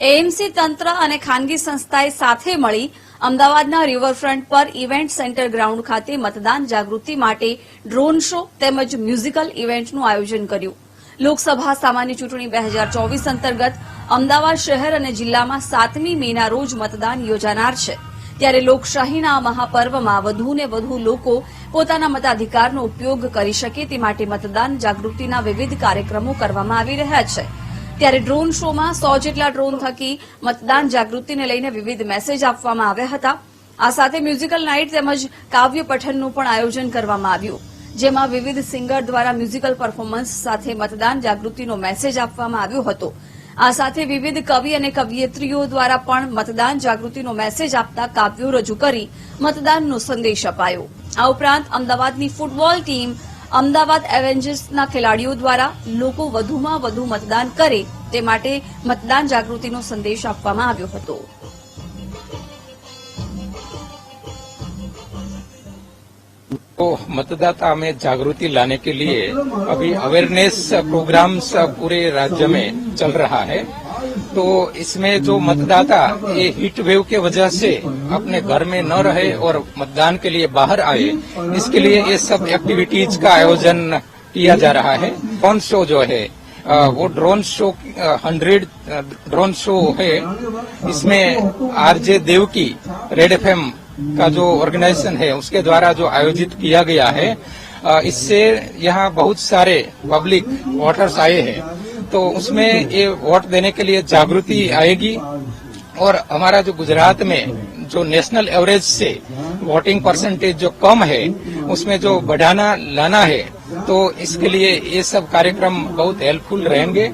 AMC તંત્ર અને ખાનગી સંસ્થાએ સાથે મળી અમદાવાદના રિવરફ્રન્ટ પર ઇવેન્ટ સેન્ટર ગ્રાઉન્ડ ખાતે મતદાન જાગૃતિ માટે ડ્રોન શો તેમજ મ્યુઝિકલ ઇવેન્ટનું આયોજન કર્યું. લોકસભા સામાન્ય ચૂંટણી 2024 અંતર્ગત અમદાવાદ શહેર અને જિલ્લામાં 7મી મેના રોજ મતદાન યોજાનાર છે. ત્યારે લોકશાહીના આ મહાપર્વમાં વધુને વધુ લોકો પોતાના મતાધિકારનો ઉપયોગ કરી શકે તે માટે મતદાન જાગૃતિના વિવિધ કાર્યક્રમો કરવામાં આવી રહ્યા છે. ત્યારે ડ્રોન શોમાં 100 જેટલા ડ્રોન થકી મતદાન જાગૃતિને લઈને વિવિધ મેસેજ આપવામાં આવ્યા હતા. આ સાથે મ્યુઝિકલ નાઇટ તેમજ કાવ્ય પઠનનું પણ આયોજન કરવામાં આવ્યું, જેમાં વિવિધ સિંગર દ્વારા મ્યુઝિકલ પરફોર્મન્સ સાથે મતદાન જાગૃતિનો મેસેજ આપવામાં આવ્યો હતો. આ સાથે વિવિધ કવિ અને કવિયત્રીઓ દ્વારા પણ મતદાન જાગૃતિનો મેસેજ આપતા કાવ્યો રજૂ કરી મતદાનનો સંદેશ અપાયો. આ ઉપરાંત અમદાવાદની ફૂટબોલ ટીમ અમદાવાદ એવેન્જર્સના ખેલાડીઓ દ્વારા લોકો વધુમાં વધુ મતદાન કરે તે માટે મતદાન જાગૃતિનો સંદેશ આપવામાં આવ્યો હતો. तो मतदाता में जागृति लाने के लिए अभी अवेयरनेस प्रोग्राम्स पूरे राज्य में चल रहा है. तो इसमें जो मतदाता ये हीट वेव के वजह से अपने घर में न रहे और मतदान के लिए बाहर आए, इसके लिए ये सब एक्टिविटीज का आयोजन किया जा रहा है. ड्रोन शो जो है वो ड्रोन शो 100 ड्रोन शो है. इसमें आरजे देव की रेड एफएम का जो ऑर्गेनाइजेशन है उसके द्वारा जो आयोजित किया गया है, इससे यहाँ बहुत सारे पब्लिक वोटर्स आए हैं. तो उसमें ये वोट देने के लिए जागृति आएगी और हमारा जो गुजरात में जो नेशनल एवरेज से वोटिंग परसेंटेज जो कम है उसमें जो बढ़ाना लाना है, तो इसके लिए ये सब कार्यक्रम बहुत हेल्पफुल रहेंगे.